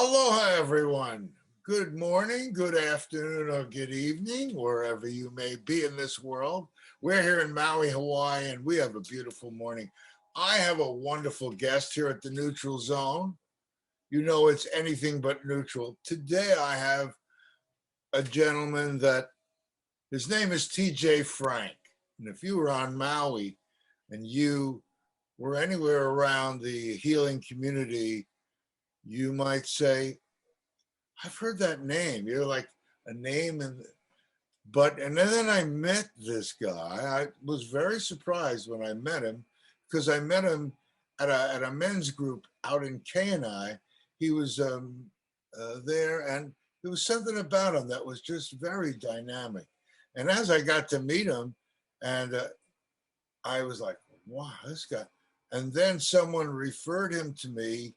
Aloha, everyone. Good morning, good afternoon, or good evening, wherever you may be in this world. We're here in Maui, Hawaii, and we have a beautiful morning. I have a wonderful guest here at the Neutral Zone. You know it's anything but neutral. Today I have a gentleman that his name is TJ Frank. And if you were on Maui and you were anywhere around the healing community, you might say, I've heard that name. You're like a name. And then I met this guy. I was very surprised when I met him because I met him at a men's group out in KNI. He was there, and there was something about him that was just very dynamic. And as I got to meet him, and I was like, wow, this guy. And then someone referred him to me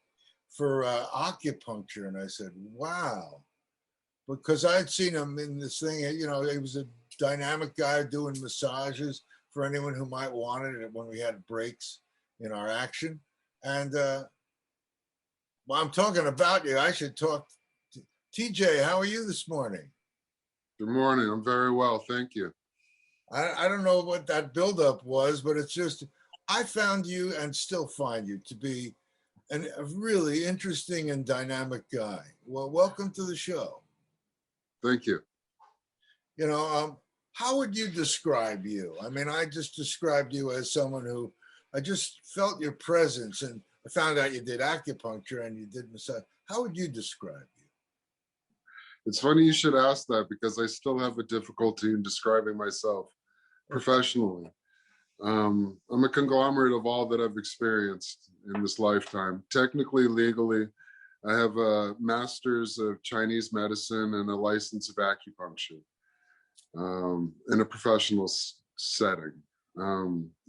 for acupuncture. And I said, wow, because I'd seen him in this thing, you know, he was a dynamic guy doing massages for anyone who might want it when we had breaks in our action. And while I'm talking about you, I should talk to TJ. How are you this morning? Good morning. I'm very well. Thank you. I don't know what that buildup was, but it's just, I found you and still find you to be a really interesting and dynamic guy. Well, welcome to the show. Thank you. You know, how would you describe you? I mean, I just described you as someone who, I just felt your presence, and I found out you did acupuncture and you did massage. How would you describe you? It's funny you should ask that because I still have a difficulty in describing myself professionally. I'm a conglomerate of all that I've experienced in this lifetime. Technically, legally, I have a master's of Chinese medicine and a license of acupuncture in a professional setting.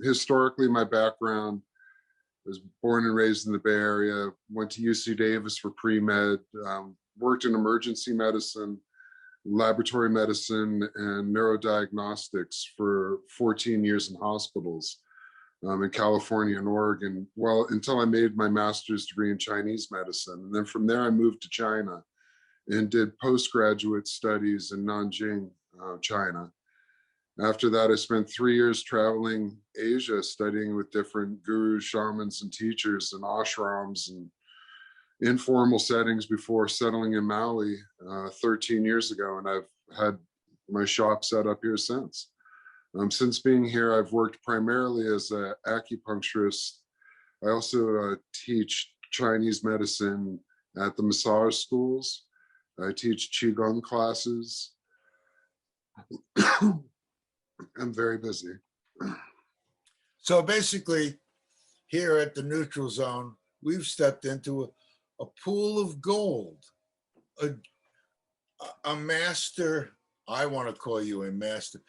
Historically, my background, I was born and raised in the Bay Area, went to UC Davis for pre-med, worked in emergency medicine, laboratory medicine, and neurodiagnostics for 14 years in hospitals in California and Oregon, well, until I made my master's degree in Chinese medicine. And then from there, I moved to China and did postgraduate studies in Nanjing, China. After that, I spent 3 years traveling Asia, studying with different gurus, shamans, and teachers in ashrams and informal settings before settling in Maui 13 years ago. And I've had my shop set up here since. Since being here, I've worked primarily as an acupuncturist. I also teach Chinese medicine at the massage schools. I teach Qi-Gong classes. I'm very busy. So basically, here at the Neutral Zone, we've stepped into a pool of gold, a master. I want to call you a master.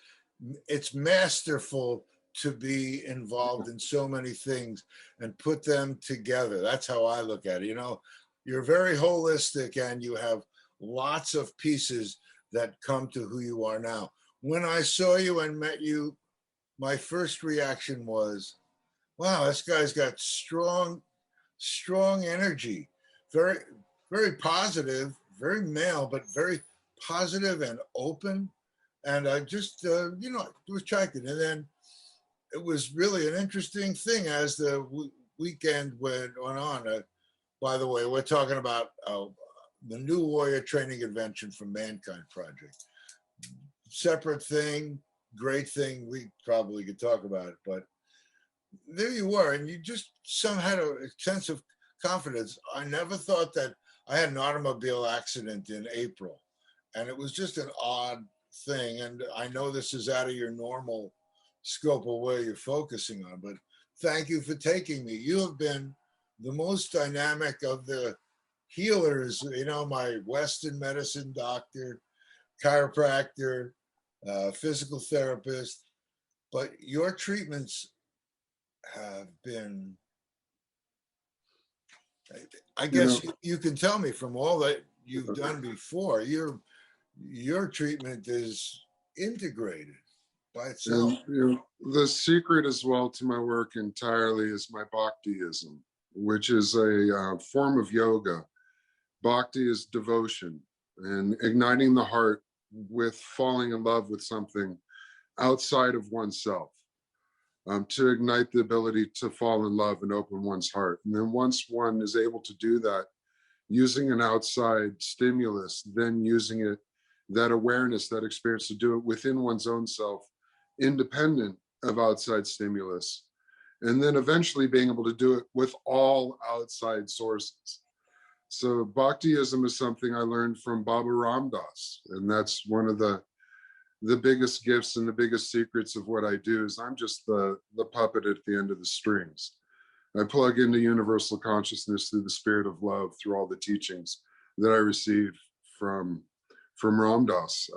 It's masterful to be involved in so many things and put them together. That's how I look at it. You know, you're very holistic and you have lots of pieces that come to who you are now. When I saw you and met you, my first reaction was, wow, this guy's got strong energy. Very, very positive, very male, but very positive and open. And I just, you know, was attracted. And then it was really an interesting thing as the weekend went on. By the way, we're talking about the New Warrior Training Invention for Mankind Project. Separate thing, great thing. We probably could talk about it, but there you were. And you just somehow had a sense of confidence. I never thought that I had an automobile accident in April, and it was just an odd thing. And I know this is out of your normal scope of where you're focusing on, but thank you for taking me. You have been the most dynamic of the healers, you know, my Western medicine doctor, chiropractor, physical therapist, but your treatments have been, I guess you can tell me from all that you've done before, your treatment is integrated by itself. And, you know, the secret as well to my work entirely is my Bhaktiism, which is a form of yoga, Bhakti is devotion and igniting the heart with falling in love with something outside of oneself, to ignite the ability to fall in love and open one's heart. And then once one is able to do that, using an outside stimulus, then using it, that awareness, that experience to do it within one's own self, independent of outside stimulus. And then eventually being able to do it with all outside sources. So Bhaktiism is something I learned from Baba Ram Dass. And that's one of the biggest gifts and the biggest secrets of what I do is I'm just the puppet at the end of the strings. I plug into universal consciousness through the spirit of love, through all the teachings that I received from Ram Dass.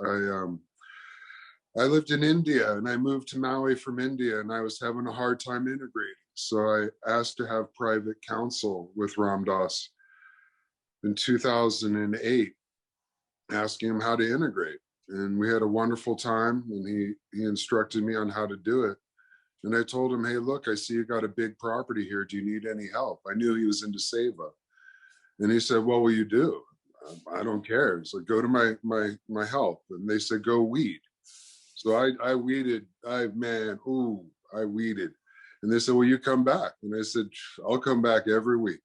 I lived in India and I moved to Maui from India and I was having a hard time integrating. So I asked to have private counsel with Ram Dass in 2008, asking him how to integrate. And we had a wonderful time and he instructed me on how to do it. And I told him, hey, look, I see you got a big property here. Do you need any help? I knew he was into Seva. And he said, what will you do? I don't care. So go to my help. And they said, go weed. So I weeded, I weeded. And they said, well, you come back. And I said, I'll come back every week.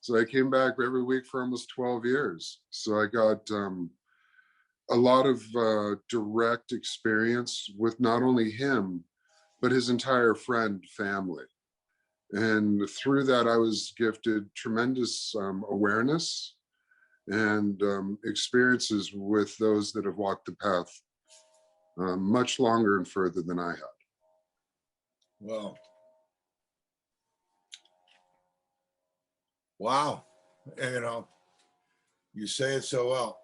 So I came back every week for almost 12 years. So I got a lot of direct experience with not only him, but his entire friend family. And through that, I was gifted tremendous awareness and experiences with those that have walked the path much longer and further than I had. Well, wow. You know, you say it so well.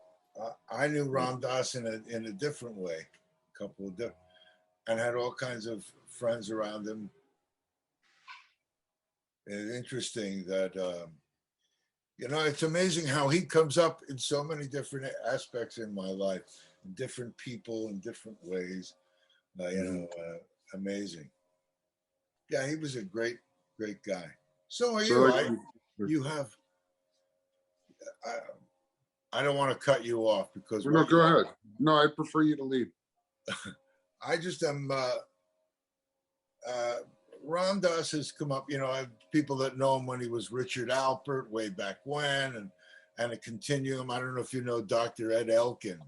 I knew Ram Dass in a different way, a couple of different, and had all kinds of friends around him. And interesting that, you know, it's amazing how he comes up in so many different aspects in my life, different people in different ways. You know, amazing. Yeah, he was a great, great guy. So are you. You have, I don't want to cut you off because. No, go ahead. No, I prefer you to lead. I just am, Ram Dass has come up, you know, I have people that know him when he was Richard Alpert way back when, and a continuum. I don't know if you know Dr. Ed Elkin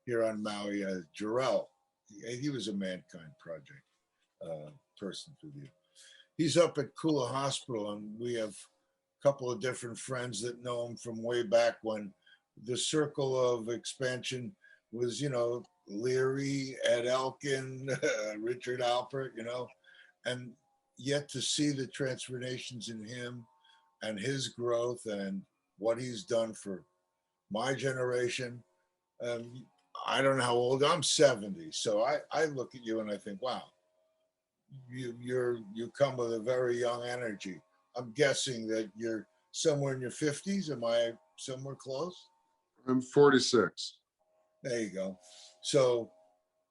here on Maui, Jarrell. He was a Mankind Project person for you. He's up at Kula Hospital, and we have a couple of different friends that know him from way back when the circle of expansion was, you know, Leary, Ed Elkin, Richard Alpert, you know, and yet to see the transformations in him and his growth and what he's done for my generation. I don't know how old I'm 70, so I look at you and I think, wow, you come with a very young energy. I'm guessing that you're somewhere in your 50s. Am I somewhere close? I'm 46. There you go. So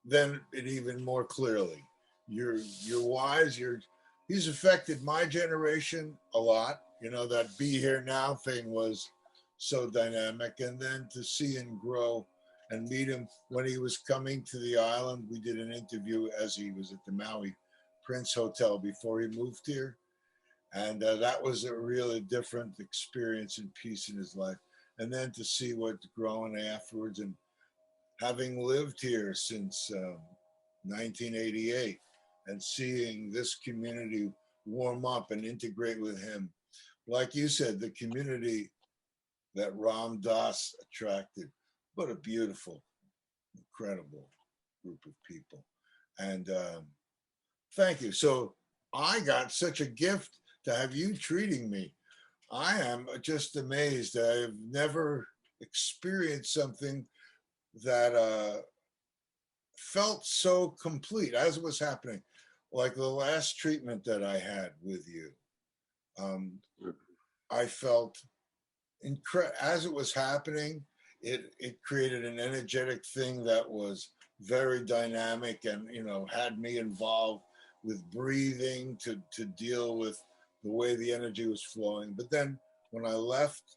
then it even more clearly, you're wise. He's affected my generation a lot. You know, that Be Here Now thing was so dynamic. And then to see him grow and meet him when he was coming to the island. We did an interview as he was at the Maui Prince Hotel before he moved here. And that was a really different experience and piece in his life. And then to see what's growing afterwards, and having lived here since 1988 and seeing this community warm up and integrate with him. Like you said, the community that Ram Dass attracted, what a beautiful, incredible group of people. And thank you. So I got such a gift to have you treating me. I am just amazed. I've never experienced something that felt so complete as it was happening. Like the last treatment that I had with you, I felt as it was happening, it created an energetic thing that was very dynamic, and you know, had me involved with breathing to deal with the way the energy was flowing. But then when I left,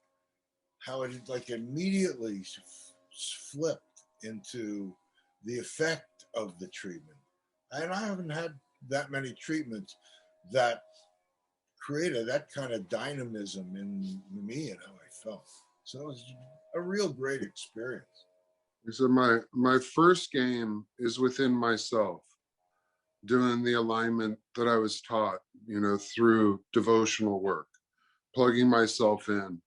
how it like immediately flipped into the effect of the treatment. And I haven't had that many treatments that created that kind of dynamism in me and how I felt. So it was a real great experience. So my first game is within myself, doing the alignment that I was taught, through devotional work, plugging myself in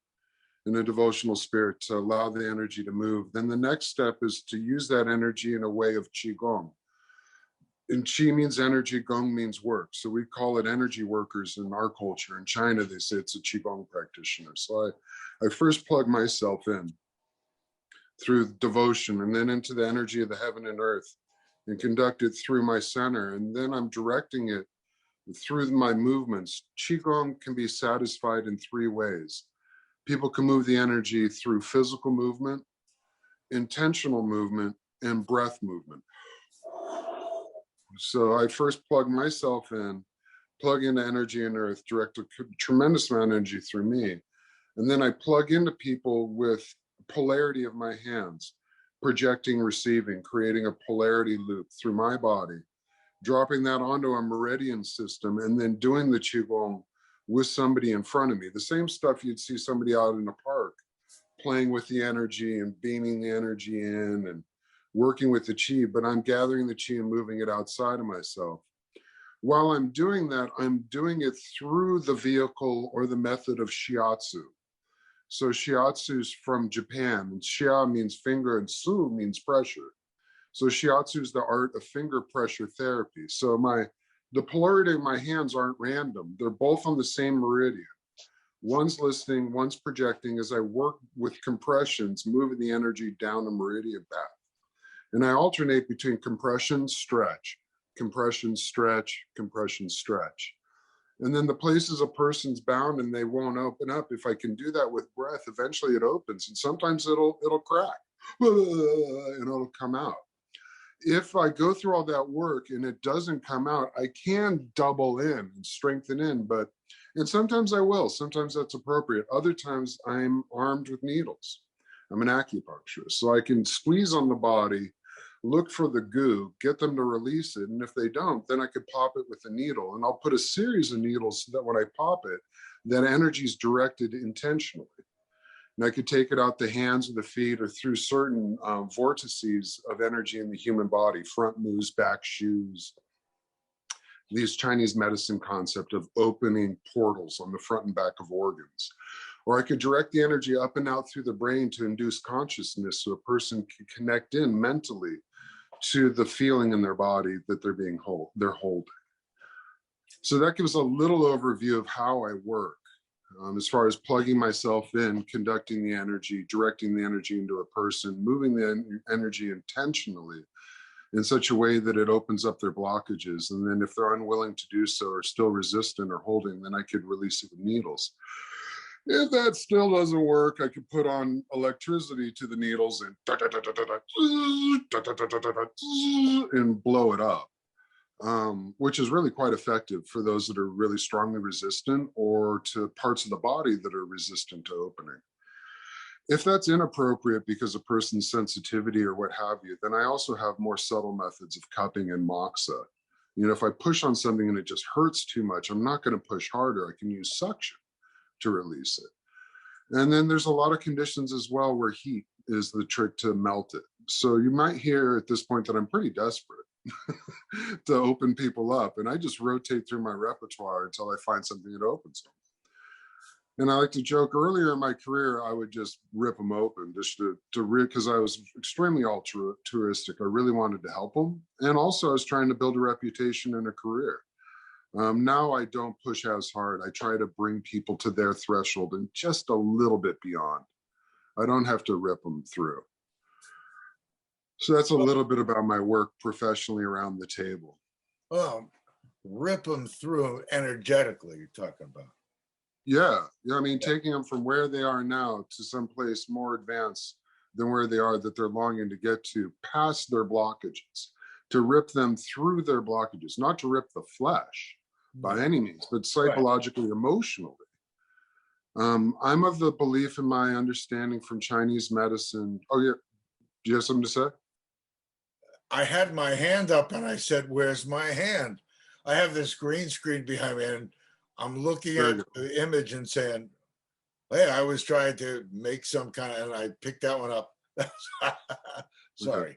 a devotional spirit to allow the energy to move. Then the next step is to use that energy in a way of Qi-Gong. And Qi means energy, Gong means work. So we call it energy workers in our culture. In China, they say it's a Qi-Gong practitioner. So I first plug myself in through devotion and then into the energy of the heaven and earth and conduct it through my center. And then I'm directing it through my movements. Qi-Gong can be satisfied in three ways. People can move the energy through physical movement, intentional movement, and breath movement. So I first plug myself in, plug into energy and earth, direct a tremendous amount of energy through me. And then I plug into people with polarity of my hands, projecting, receiving, creating a polarity loop through my body, dropping that onto a meridian system, and then doing the Qi-Gong with somebody in front of me. The same stuff you'd see somebody out in a park playing with the energy and beaming the energy in and working with the Qi, but I'm gathering the Qi and moving it outside of myself. While I'm doing that, I'm doing it through the vehicle or the method of Shiatsu. So Shiatsu is from Japan, and Shia means finger and Su means pressure. So Shiatsu is the art of finger pressure therapy. So the polarity of my hands aren't random. They're both on the same meridian. One's listening, one's projecting as I work with compressions, moving the energy down the meridian path. And I alternate between compression, stretch, compression, stretch, compression, stretch. And then the places a person's bound and they won't open up, if I can do that with breath, eventually it opens. And sometimes it'll crack and it'll come out. If I go through all that work and it doesn't come out, I can double in and strengthen in, and sometimes I will. Sometimes that's appropriate. Other times I'm armed with needles. I'm an acupuncturist, so I can squeeze on the body, look for the goo, get them to release it. And if they don't, then I could pop it with a needle. And I'll put a series of needles so that when I pop it, that energy is directed intentionally. And I could take it out the hands or the feet or through certain vortices of energy in the human body, front moves, back shoes. These Chinese medicine concept of opening portals on the front and back of organs. Or I could direct the energy up and out through the brain to induce consciousness so a person can connect in mentally to the feeling in their body that they're holding. So that gives a little overview of how I work. As far as plugging myself in, conducting the energy, directing the energy into a person, moving the energy intentionally in such a way that it opens up their blockages. And then if they're unwilling to do so or still resistant or holding, then I could release it with needles. If that still doesn't work, I could put on electricity to the needles and blow it up. Which is really quite effective for those that are really strongly resistant or to parts of the body that are resistant to opening. If that's inappropriate because of person's sensitivity or what have you, then I also have more subtle methods of cupping and moxa. If I push on something and it just hurts too much, I'm not going to push harder. I can use suction to release it. And then there's a lot of conditions as well where heat is the trick to melt it. So you might hear at this point that I'm pretty desperate to open people up, and I just rotate through my repertoire until I find something that opens them. And I like to joke, earlier in my career I would just rip them open just because I was extremely altruistic. I really wanted to help them, and also I was trying to build a reputation and a career. Now I don't push as hard. I try to bring people to their threshold and just a little bit beyond. I don't have to rip them through. So that's a little bit about my work professionally around the table. Well, rip them through energetically, you're talking about. Yeah. I mean, taking them from where they are now to someplace more advanced than where they are, that they're longing to get to, past their blockages, to rip them through their blockages, not to rip the flesh by any means, but psychologically, emotionally. I'm of the belief in my understanding from Chinese medicine. Oh, yeah. Do you have something to say? I had my hand up and I said, "Where's my hand?" I have this green screen behind me and I'm looking Very at good. the image and saying, "Hey, I was trying to make some kind of," and I picked that one up. Okay. Sorry.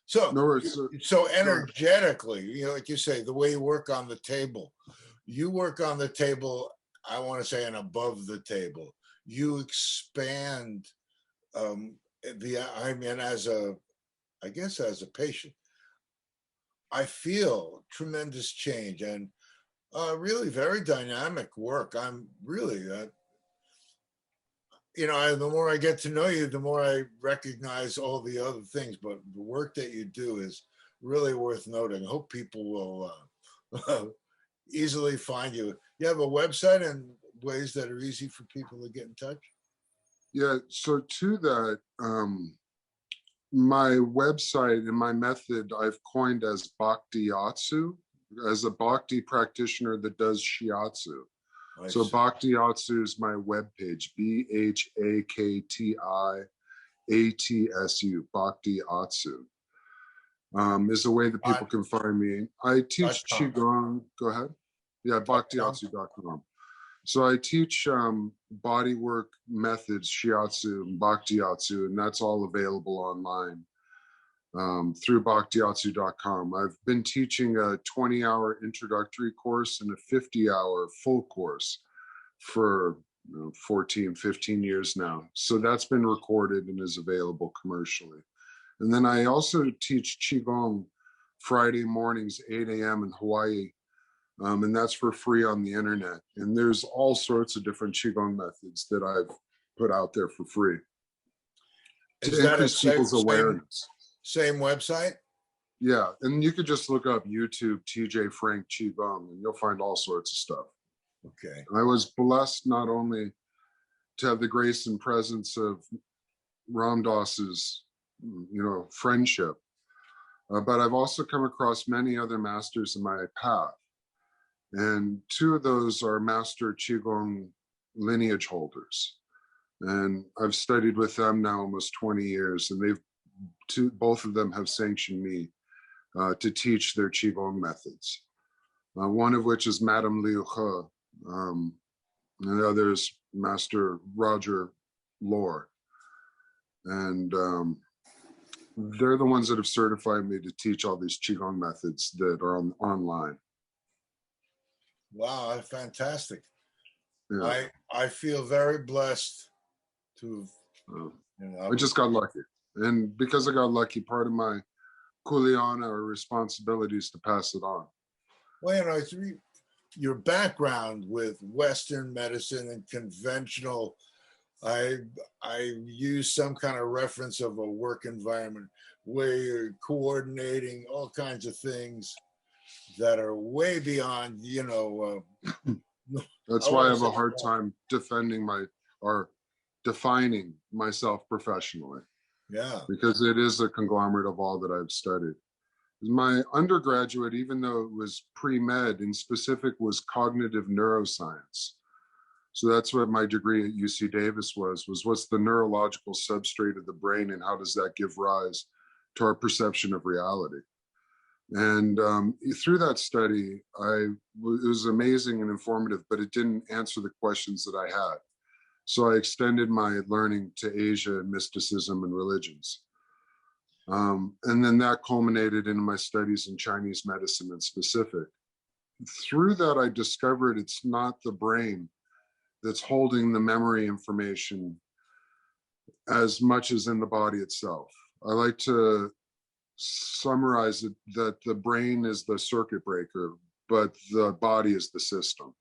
So, No worries. so Go ahead. energetically, like you say, the way you work on the table, you work on the table, I want to say, and above the table. You expand I mean, I guess as a patient, I feel tremendous change and really very dynamic work. I'm really, the more I get to know you, the more I recognize all the other things. But the work that you do is really worth noting. I hope people will easily find you. You have a website and ways that are easy for people to get in touch? Yeah. So to that, my website and my method I've coined as Bhaktiatsu, as a Bhakti practitioner that does Shiatsu. I So see. Bhaktiatsu is my webpage, Bhaktiatsu, Bhaktiatsu. Is a way that people can find me. I teach .com. Qi-Gong. Go ahead. Yeah, Bhaktiatsu.com. So I teach body work methods, Shiatsu and Bhaktiatsu, and that's all available online through Bhaktiatsu.com. I've been teaching a 20-hour introductory course and a 50-hour full course for 14, 15 years now. So that's been recorded and is available commercially. And then I also teach Qi-Gong Friday mornings, 8 a.m. in Hawaii. And that's for free on the internet. And there's all sorts of different Qi-Gong methods that I've put out there for free Is to that a increase people's awareness. same website? Yeah, and you could just look up YouTube TJ Frank Qi-Gong and you'll find all sorts of stuff. Okay. I was blessed not only to have the grace and presence of Ram Dass's, friendship, but I've also come across many other masters in my path. And two of those are master Qigong lineage holders. And I've studied with them now almost 20 years, and both of them have sanctioned me to teach their Qigong methods. One of which is Madame Liu He, and the other is Master Roger Lore. And they're the ones that have certified me to teach all these Qigong methods that are online. Wow, that's fantastic. Yeah. I feel very blessed to I just got lucky. And because I got lucky, part of my kuleana or responsibilities to pass it on. Well, it's your background with Western medicine and conventional. I use some kind of reference of a work environment where you're coordinating all kinds of things that are way beyond, That's why I have a hard time defining myself professionally. Yeah. Because it is a conglomerate of all that I've studied. My undergraduate, even though it was pre-med, in specific was cognitive neuroscience. So that's what my degree at UC Davis was what's the neurological substrate of the brain and how does that give rise to our perception of reality? And through that study, it was amazing and informative, but it didn't answer the questions that I had. So I extended my learning to Asia and mysticism and religions. And then that culminated in my studies in Chinese medicine in specific. Through that, I discovered it's not the brain that's holding the memory information as much as in the body itself. I like to summarize it that the brain is the circuit breaker, but the body is the system.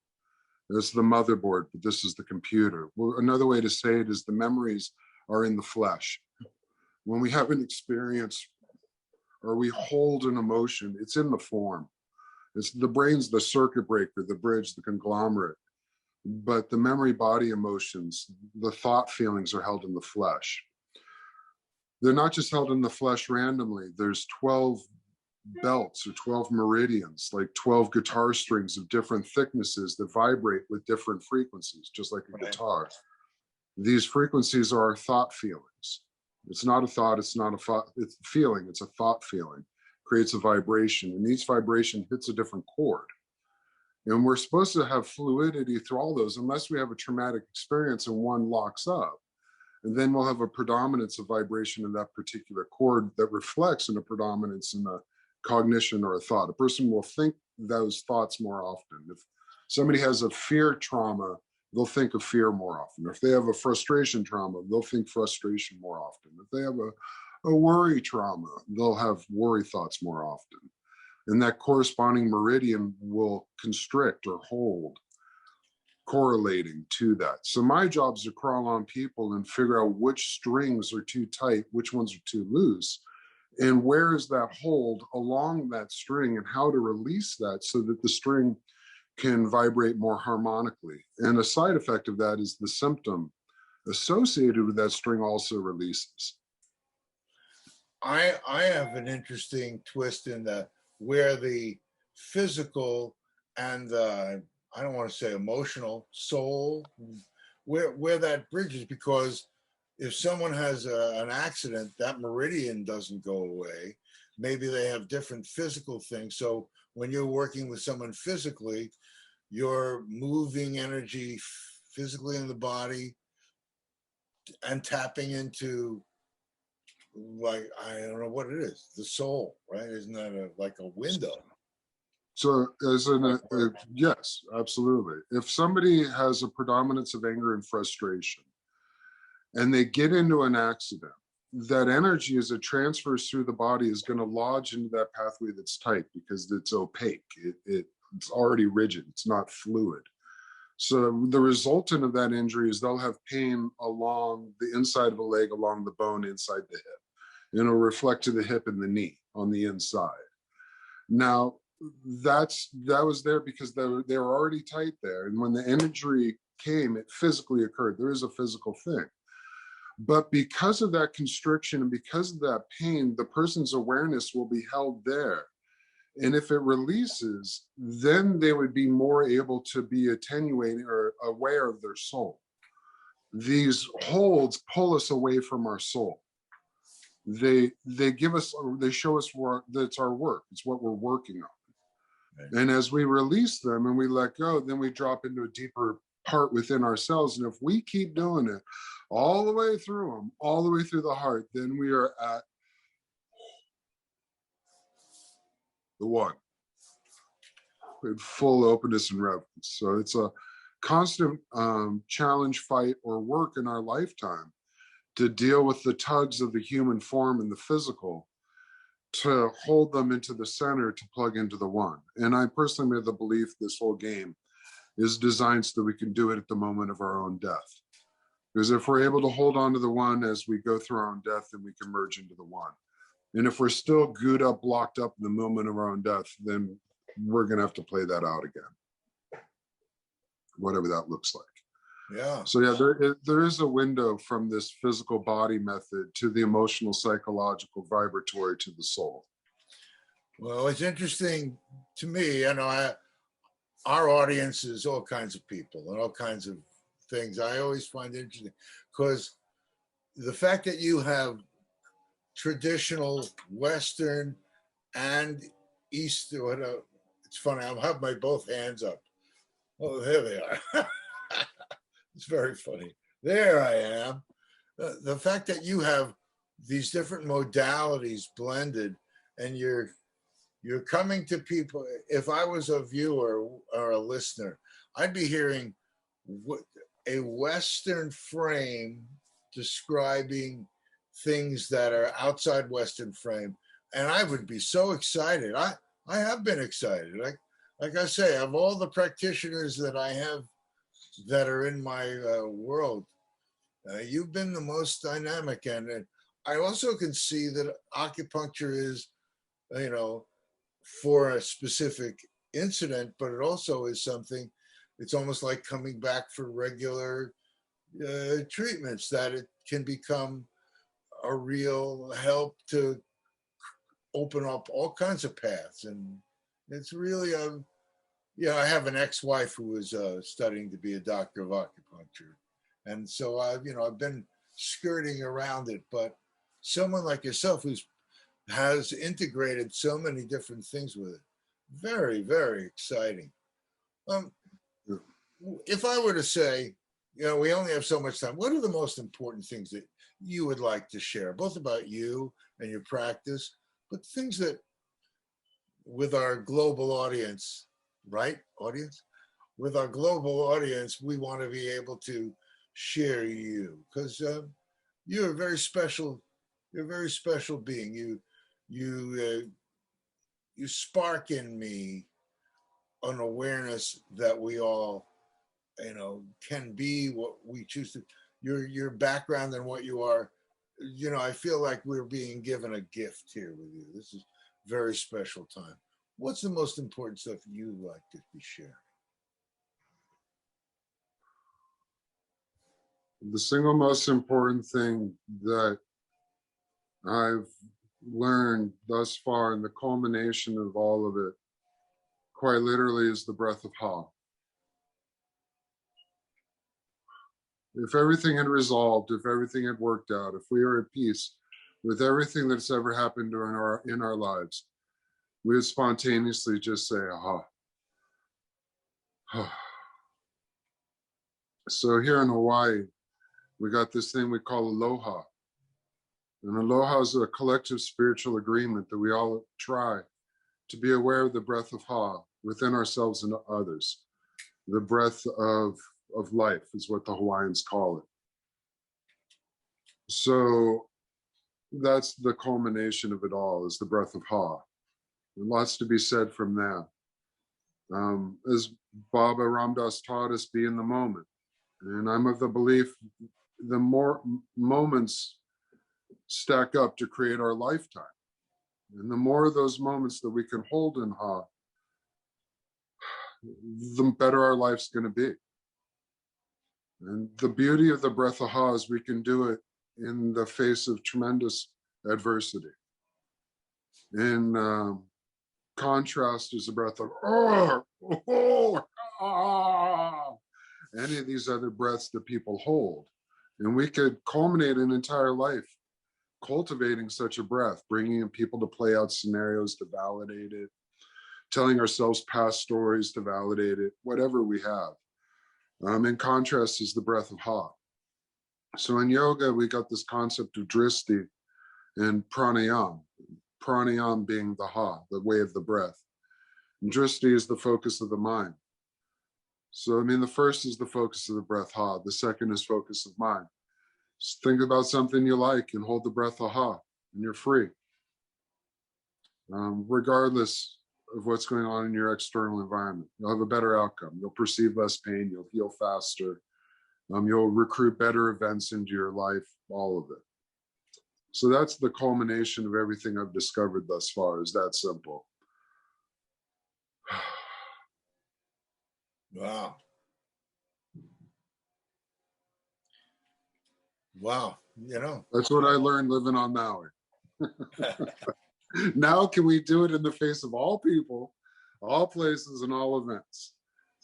It's the motherboard, but this is the computer. Well, another way to say it is the memories are in the flesh. When we have an experience or we hold an emotion, it's in the form. It's the brain's the circuit breaker, the bridge, the conglomerate. But the memory body emotions, the thought feelings are held in the flesh. They're not just held in the flesh randomly. There's 12 belts or 12 meridians, like 12 guitar strings of different thicknesses that vibrate with different frequencies, just like a guitar. These frequencies are our thought feelings. It's not a thought, it's not a thought, it's a feeling, it's a thought feeling. Creates a vibration, and each vibration hits a different chord. And we're supposed to have fluidity through all those, unless we have a traumatic experience and one locks up. And then we'll have a predominance of vibration in that particular chord that reflects in a predominance in a cognition or a thought. A person will think those thoughts more often. If somebody has a fear trauma, they'll think of fear more often. If they have a frustration trauma, they'll think frustration more often. If they have a worry trauma, they'll have worry thoughts more often. And that corresponding meridian will constrict or hold, correlating to that. So my job is to crawl on people and figure out which strings are too tight, which ones are too loose, and where is that hold along that string, and how to release that so that the string can vibrate more harmonically. And a side effect of that is the symptom associated with that string also releases. I have an interesting twist in that, where the physical and the, I don't want to say emotional, soul, where that bridges, because if someone has an accident, that meridian doesn't go away. Maybe they have different physical things. So when you're working with someone physically, you're moving energy physically in the body and tapping into, like, I don't know what it is, the soul, right? Isn't that like a window? So yes, absolutely. If somebody has a predominance of anger and frustration and they get into an accident, that energy as it transfers through the body is going to lodge into that pathway that's tight because it's opaque. It's already rigid. It's not fluid. So the resultant of that injury is they'll have pain along the inside of the leg, along the bone inside the hip. And it'll reflect to the hip and the knee on the inside. Now, that was there because they were already tight there. And when the injury came, it physically occurred. There is a physical thing. But because of that constriction and because of that pain, the person's awareness will be held there. And if it releases, then they would be more able to be attenuating or aware of their soul. These holds pull us away from our soul. They show us that's our work. It's what we're working on. Right. And as we release them and we let go, then we drop into a deeper part within ourselves. And if we keep doing it all the way through them, all the way through the heart, then we are at the one with full openness and reverence. So it's a constant challenge, fight, or work in our lifetime to deal with the tugs of the human form and the physical, to hold them into the center, to plug into the one. And I personally have the belief this whole game is designed so that we can do it at the moment of our own death. Because if we're able to hold on to the one as we go through our own death, then we can merge into the one. And if we're still gooed up, blocked up in the moment of our own death, then we're going to have to play that out again, whatever that looks like. Yeah. So yeah, there is a window from this physical body method to the emotional, psychological, vibratory to the soul. Well, it's interesting to me. You know, our audience is all kinds of people and all kinds of things. I always find it interesting because the fact that you have traditional Western and East, it's funny, I'll have my both hands up. Oh, there they are. It's very funny. There I am. The fact that you have these different modalities blended and you're coming to people. If I was a viewer or a listener, I'd be hearing a Western frame describing things that are outside Western frame. And I would be so excited. I have been excited. Like I say, of all the practitioners that I have that are in my world, you've been the most dynamic. And I also can see that acupuncture is, you know, for a specific incident, but it also is something, it's almost like coming back for regular treatments, that it can become a real help to open up all kinds of paths. And it's really, yeah, I have an ex-wife who is studying to be a doctor of acupuncture. And so I've been skirting around it, but someone like yourself has integrated so many different things with it. Very, very exciting. If I were to say, we only have so much time, what are the most important things that you would like to share, both about you and your practice, but things that with our global audience, right? Audience? With our global audience, we want to be able to share you, because you're a very special being. You spark in me an awareness that we all, can be what we choose to. Your background and what you are, I feel like we're being given a gift here with you. This is a very special time. What's the most important stuff you like to be sharing? The single most important thing that I've learned thus far, and the culmination of all of it, quite literally, is the breath of Ha. If everything had resolved, if everything had worked out, if we are at peace with everything that's ever happened in our lives, we would spontaneously just say, aha. So here in Hawaii, we got this thing we call Aloha. And Aloha is a collective spiritual agreement that we all try to be aware of the breath of Ha within ourselves and others. The breath of life is what the Hawaiians call it. So that's the culmination of it all, is the breath of Ha. And lots to be said from that. As Baba Ramdas taught us, be in the moment. And I'm of the belief the more moments stack up to create our lifetime. And the more of those moments that we can hold in Ha, the better our life's going to be. And the beauty of the breath of Ha is we can do it in the face of tremendous adversity. In contrast is the breath of any of these other breaths that people hold. And we could culminate an entire life cultivating such a breath, bringing in people to play out scenarios to validate it, telling ourselves past stories to validate it, whatever we have. In contrast is the breath of Ha. So in yoga, we got this concept of drishti and pranayam. Pranayam being the Ha, the way of the breath. And drishti is the focus of the mind. So, the first is the focus of the breath, Ha. The second is focus of mind. Just think about something you like and hold the breath of Ha, and you're free. Regardless of what's going on in your external environment, you'll have a better outcome. You'll perceive less pain. You'll heal faster. You'll recruit better events into your life, all of it. So that's the culmination of everything I've discovered thus far, is that simple. Wow. Wow. That's what I learned living on Maui. Now can we do it in the face of all people, all places, and all events,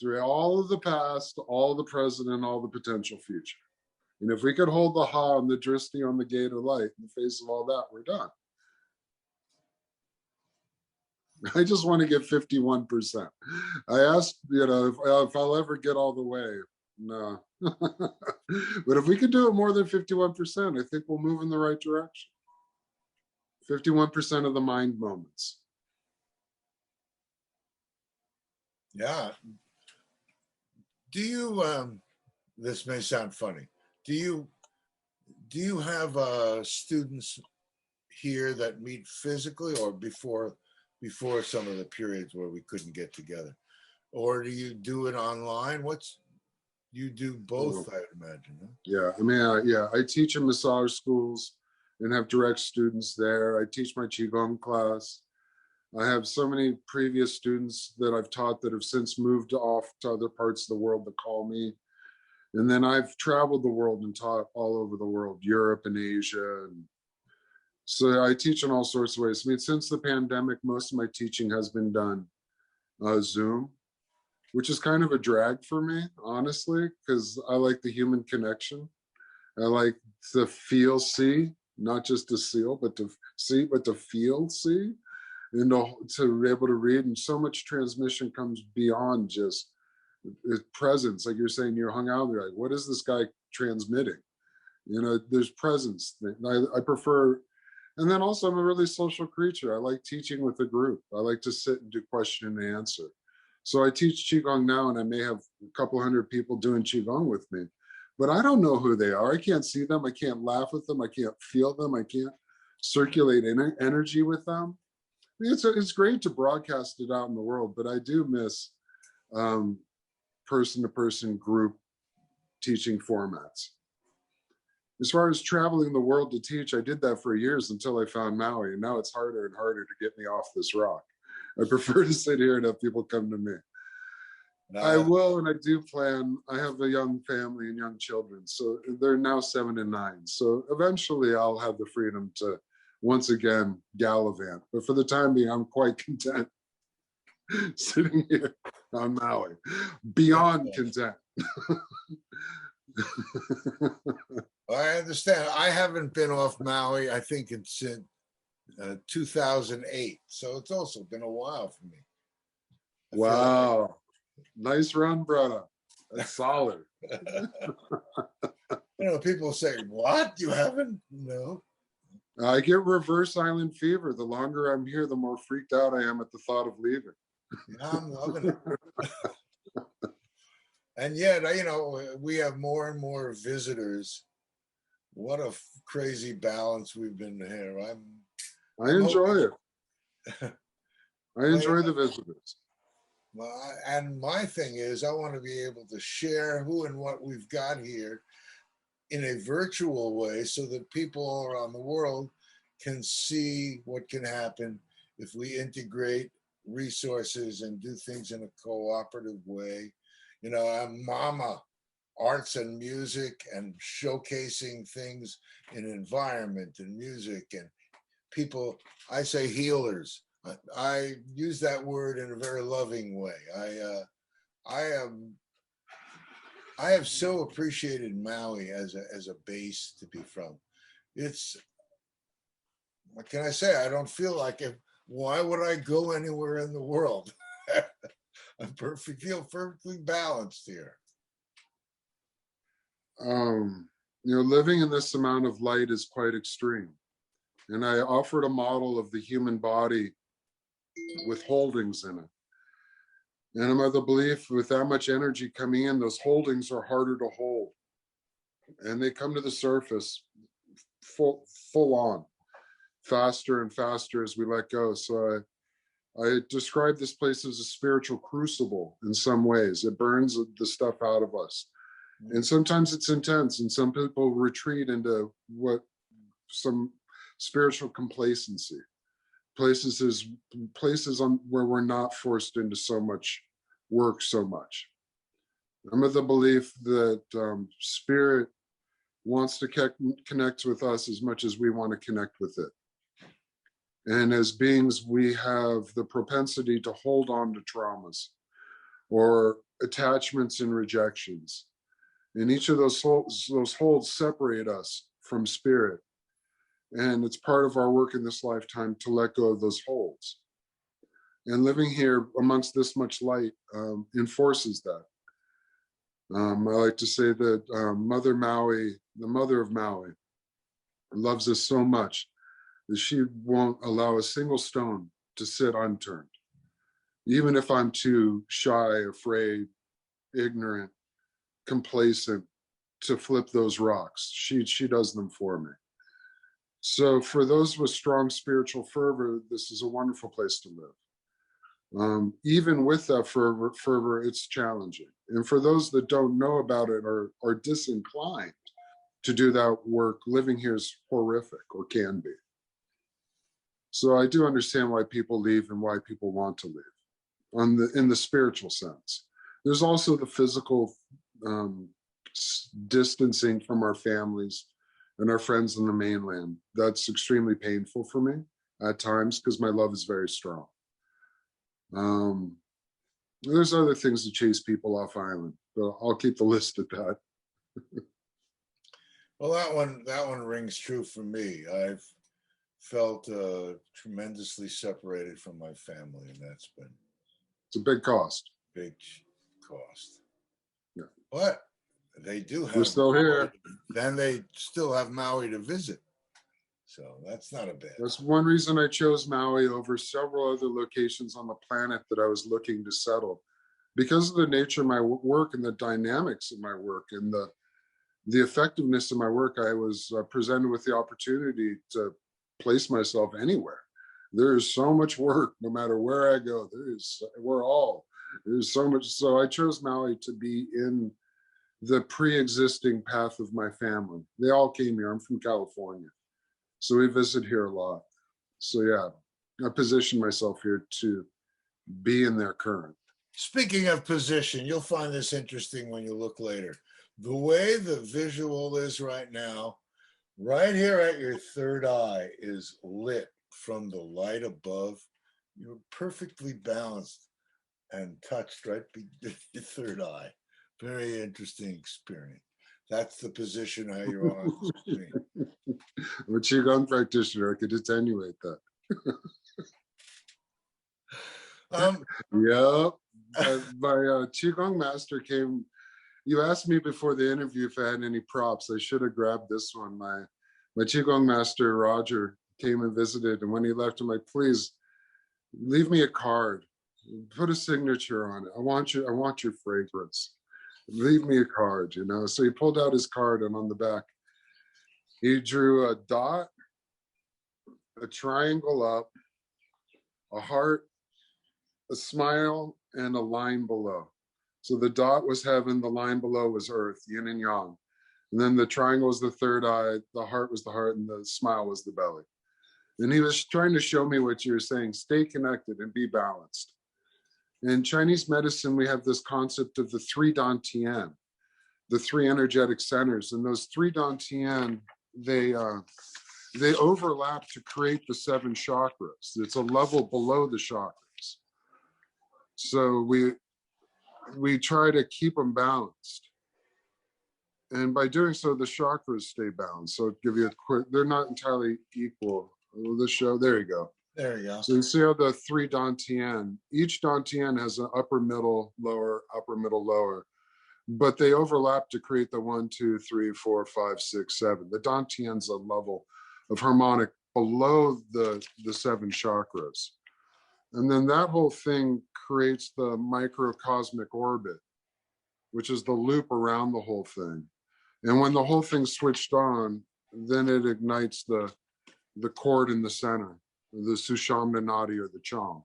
through all of the past, all the present, and all the potential future. And if we could hold the Ha and the drishti on the gate of light in the face of all that, we're done. I just want to get 51%. I asked, if I'll ever get all the way. No. But if we could do it more than 51%, I think we'll move in the right direction. 51% of the mind moments. Yeah. Do you, this may sound funny, do you have students here that meet physically, or before some of the periods where we couldn't get together? Or do you do it online? You do both, I would imagine. Huh? Yeah. I teach in massage schools and have direct students there. I teach my Qi-Gong class. I have so many previous students that I've taught that have since moved off to other parts of the world that call me. And then I've traveled the world and taught all over the world, Europe and Asia. And So I teach in all sorts of ways. I mean, since the pandemic, most of my teaching has been done Zoom, which is kind of a drag for me, honestly, because I like the human connection. I like to feel, see, not just to seal, but to see, but to feel, see, and to be able to read. And so much transmission comes beyond just presence. Like you're saying, you're hung out, you're like, what is this guy transmitting? You know, there's presence. I prefer, and then also I'm a really social creature. I like teaching with a group. I like to sit and do question and answer. So I teach Qi-Gong now, and I may have a couple hundred people doing Qi-Gong with me, but I don't know who they are. I can't see them. I can't laugh with them. I can't feel them. I can't circulate energy with them. I mean, it's great to broadcast it out in the world, but I do miss person-to-person group teaching formats. As far as traveling the world to teach, I did that for years until I found Maui, and now it's harder and harder to get me off this rock. I prefer to sit here and have people come to me. I will, and I do plan. I have a young family and young children, so they're now 7 and 9. So eventually I'll have the freedom to once again gallivant. But for the time being, I'm quite content sitting here on Maui, beyond content. I understand. I haven't been off Maui, I think it's since 2008. So it's also been a while for me. Wow. Nice run, brother. That's solid. You know, people say, what? You haven't? No. I get reverse island fever. The longer I'm here, the more freaked out I am at the thought of leaving. Yeah, I'm loving it. And yet, you know, we have more and more visitors. What a crazy balance we've been here. I enjoy it. I enjoy the visitors. And my thing is, I want to be able to share who and what we've got here in a virtual way so that people all around the world can see what can happen if we integrate resources and do things in a cooperative way. You know, Mama, arts and music and showcasing things in environment and music and people, I say healers. I use that word in a very loving way. I have so appreciated Maui as a base to be from. It's, what can I say? I don't feel like it. Why would I go anywhere in the world? I feel perfectly balanced here. You know, living in this amount of light is quite extreme. And I offered a model of the human body with holdings in it. And I'm of the belief with that much energy coming in, those holdings are harder to hold. And they come to the surface full on, faster and faster as we let go. So I describe this place as a spiritual crucible in some ways. It burns the stuff out of us. And sometimes it's intense, and some people retreat into some spiritual complacency. Places where we're not forced into so much work so much. I'm of the belief that spirit wants to connect with us as much as we want to connect with it. And as beings, we have the propensity to hold on to traumas or attachments and rejections. And each of those holds separate us from spirit. And it's part of our work in this lifetime to let go of those holds. And living here amongst this much light enforces that. I like to say that Mother Maui, the mother of Maui, loves us so much that she won't allow a single stone to sit unturned. Even if I'm too shy, afraid, ignorant, complacent to flip those rocks, she does them for me. So for those with strong spiritual fervor, this is a wonderful place to live. Even with that fervor, it's challenging. And for those that don't know about it or are disinclined to do that work, living here is horrific, or can be. So I do understand why people leave and why people want to leave in the spiritual sense. There's also the physical distancing from our families and our friends in the mainland. That's extremely painful for me at times because my love is very strong. There's other things that chase people off island, but I'll keep the list at that. Well, that one rings true for me. I've felt tremendously separated from my family, and that's been It's a big cost. big cost. Yeah. But they do have We're still here. Then they still have Maui to visit. So that's not a bad. That's one reason I chose Maui over several other locations on the planet that I was looking to settle. Because of the nature of my work and the dynamics of my work and the effectiveness of my work, I was presented with the opportunity to place myself anywhere. There is so much work, no matter where I go. There's so much. So I chose Maui to be in the pre-existing path of my family. They all came here. I'm from California, so we visit here a lot. So yeah, I position myself here to be in their current. Speaking of position, you'll find this interesting when you look later. The way the visual is right now, right here at your third eye is lit from the light above. You're perfectly balanced and touched right by your third eye. Very interesting experience. That's the position how you're on the screen. I'm a Qi-Gong practitioner. I could attenuate that. Yep. My Qi-Gong master came. You asked me before the interview if I had any props. I should have grabbed this one. My Qi-Gong master, Roger, came and visited. And when he left, I'm like, please leave me a card. Put a signature on it. I want your fragrance. Leave me a card, you know. So he pulled out his card, and on the back, he drew a dot, a triangle up, a heart, a smile, and a line below. So the dot was heaven, the line below was earth, yin and yang. And then the triangle was the third eye, the heart was the heart, and the smile was the belly. And he was trying to show me what you were saying, stay connected and be balanced. In Chinese medicine, we have this concept of the three dantian, the three energetic centers. And those three dantian, they overlap to create the 7 chakras. It's a level below the chakras. So we try to keep them balanced. And by doing so, the chakras stay balanced. So give you a quick, they're not entirely equal. There you go. There you go. So you see how the 3 dantian, each dantian has an upper, middle, lower, but they overlap to create the 1, 2, 3, 4, 5, 6, 7. The dantian's a level of harmonic below the 7 chakras. And then that whole thing creates the microcosmic orbit, which is the loop around the whole thing. And when the whole thing's switched on, then it ignites the cord in the center, the Sushamna Nadi or the Chong.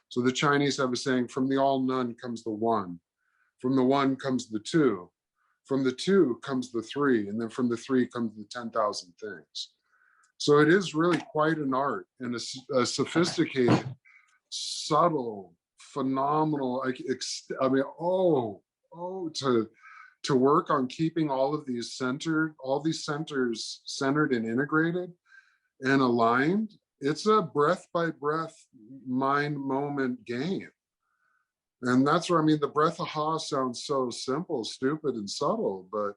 So the Chinese have a saying, from the all none comes the one. From the one comes the two. From the two comes the 3. And then from the 3 comes the 10,000 things. So it is really quite an art and a sophisticated, subtle, phenomenal, to work on keeping all these centers centered and integrated and aligned. It's a breath by breath, mind moment game. And that's where, the breath of Ha sounds so simple, stupid, and subtle, but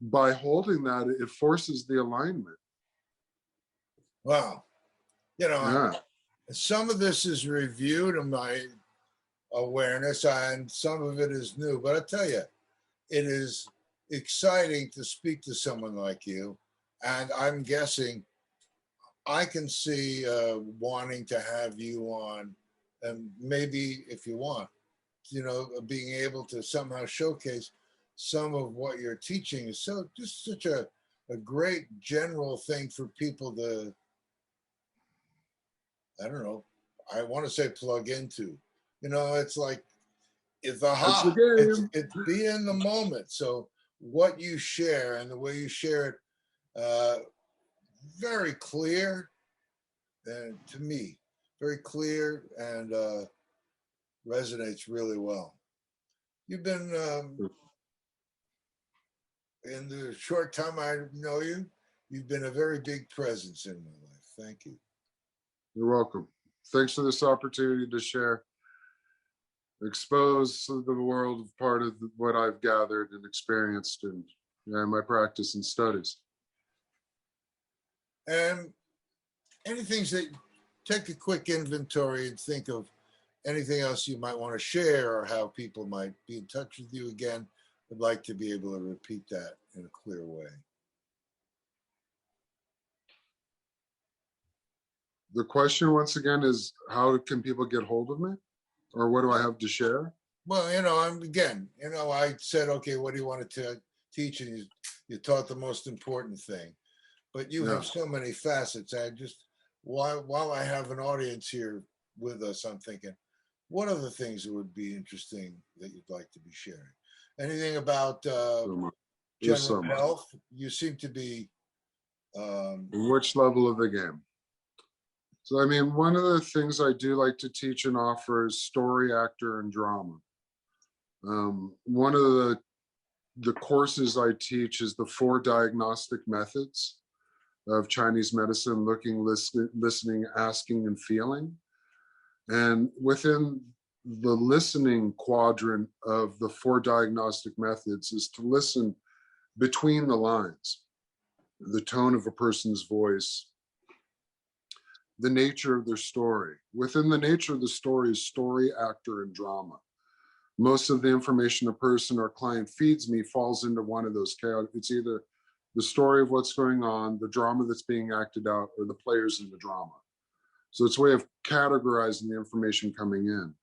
by holding that, it forces the alignment. Wow. Some of this is reviewed in my awareness, and some of it is new, but I tell you, it is exciting to speak to someone like you. And I'm guessing I can see wanting to have you on, and maybe if you want, being able to somehow showcase some of what you're teaching is just such a great general thing for people to, I don't know, I want to say plug into. It's like, it's be in the moment. So what you share and the way you share it, very clear, and to me, very clear and resonates really well. You've been, in the short time I know you, you've been a very big presence in my life. Thank you. You're welcome. Thanks for this opportunity to share, expose the world of part of what I've gathered and experienced in my practice and studies. And anything that, take a quick inventory and think of anything else you might want to share, or how people might be in touch with you again. I'd like to be able to repeat that in a clear way. The question once again is, how can people get hold of me? Or what do I have to share? Well, you know, I said, okay, what do you want to teach? And you taught the most important thing. But you have so many facets. I just, while I have an audience here with us, I'm thinking, what other things would be interesting that you'd like to be sharing? Anything about general health? You seem to be... Which level of the game? So, I mean, one of the things I do like to teach and offer is story, actor, and drama. One of the courses I teach is the 4 diagnostic methods of Chinese medicine: looking, listening, asking, and feeling. And within the listening quadrant of the 4 diagnostic methods is to listen between the lines, the tone of a person's voice, the nature of their story. Within the nature of the story is story, actor, and drama. Most of the information a person or client feeds me falls into one of those categories. It's either the story of what's going on, the drama that's being acted out, or the players in the drama. So it's a way of categorizing the information coming in.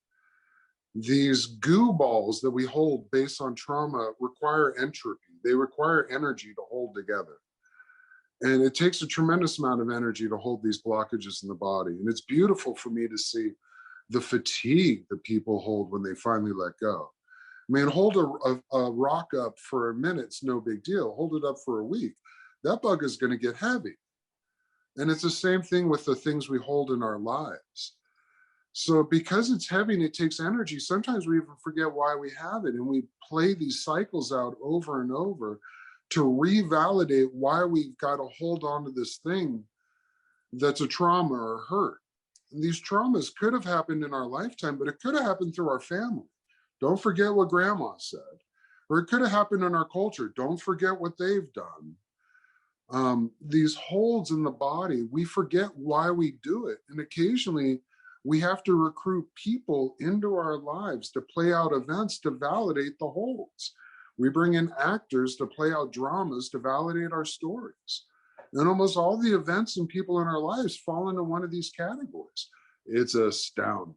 These goo balls that we hold based on trauma require entropy. They require energy to hold together. And it takes a tremendous amount of energy to hold these blockages in the body. And it's beautiful for me to see the fatigue that people hold when they finally let go. I mean, hold a rock up for a minute, it's no big deal. Hold it up for a week. That bug is going to get heavy. And it's the same thing with the things we hold in our lives. So because it's heavy and it takes energy, sometimes we even forget why we have it. And we play these cycles out over and over to revalidate why we've got to hold on to this thing that's a trauma or hurt. And these traumas could have happened in our lifetime, but it could have happened through our family. Don't forget what grandma said. Or it could have happened in our culture. Don't forget what they've done. These holds in the body, we forget why we do it. And occasionally we have to recruit people into our lives to play out events to validate the holds. We bring in actors to play out dramas to validate our stories. And almost all the events and people in our lives fall into one of these categories. It's astounding.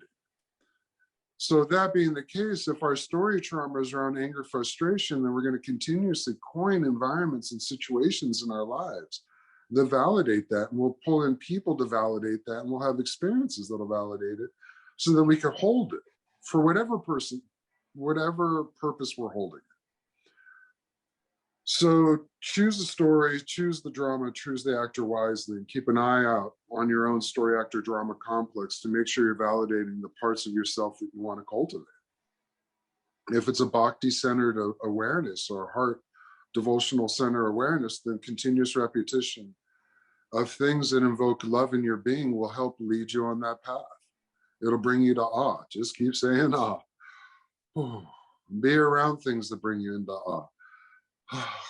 So that being the case, if our story trauma is around anger, frustration, then we're going to continuously coin environments and situations in our lives that validate that. And we'll pull in people to validate that. And we'll have experiences that'll validate it so that we can hold it for whatever purpose we're holding it. So choose the story, choose the drama, choose the actor wisely, and keep an eye out on your own story, actor, drama complex to make sure you're validating the parts of yourself that you want to cultivate. If it's a bhakti-centered awareness or heart devotional center awareness, then continuous repetition of things that invoke love in your being will help lead you on that path. It'll bring you to awe. Just keep saying awe. Be around things that bring you into awe.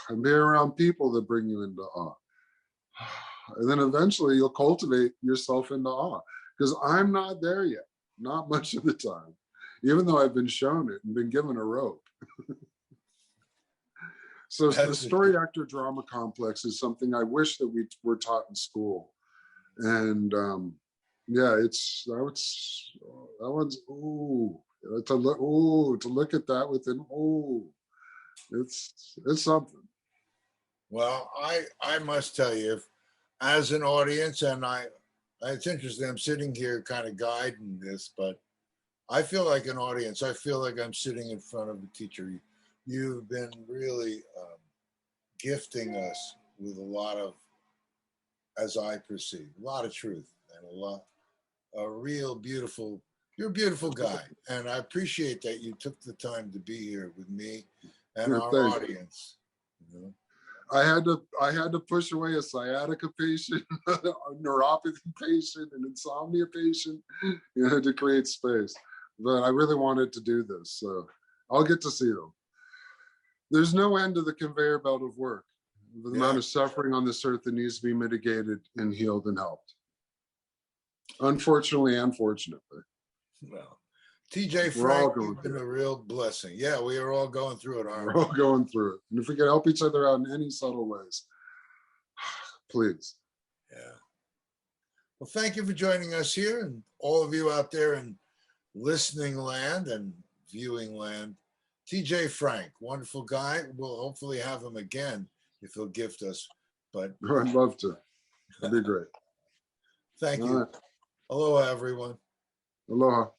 And be around people that bring you into awe. And then eventually you'll cultivate yourself into awe. Because I'm not there yet, not much of the time, even though I've been shown it and been given a rope. So the story actor drama complex is something I wish that we were taught in school. And yeah, that one's, to look at that within, it's something. Well, I must tell you, as an audience, and it's interesting, I'm sitting here kind of guiding this, but I feel like an audience. I feel like I'm sitting in front of a teacher. You've been really gifting us with a lot of, as I perceive, a lot of truth and a real beautiful, you're a beautiful guy. And I appreciate that you took the time to be here with me and our audience. You know? I had to push away a sciatica patient, a neuropathy patient, an insomnia patient, to create space. But I really wanted to do this, so I'll get to see them. There's no end to the conveyor belt of work. The amount of suffering on this earth that needs to be mitigated and healed and helped. Unfortunately and fortunately. Well, TJ We're all Frank, going you've been through a real blessing. Yeah, we are all going through it, aren't We're all going through it. And if we can help each other out in any subtle ways, please. Yeah. Well, thank you for joining us here, and all of you out there in listening land and viewing land. TJ Frank, wonderful guy. We'll hopefully have him again if he'll gift us. But I'd love to. That'd be great. Thank All you. right. Aloha, everyone. Aloha.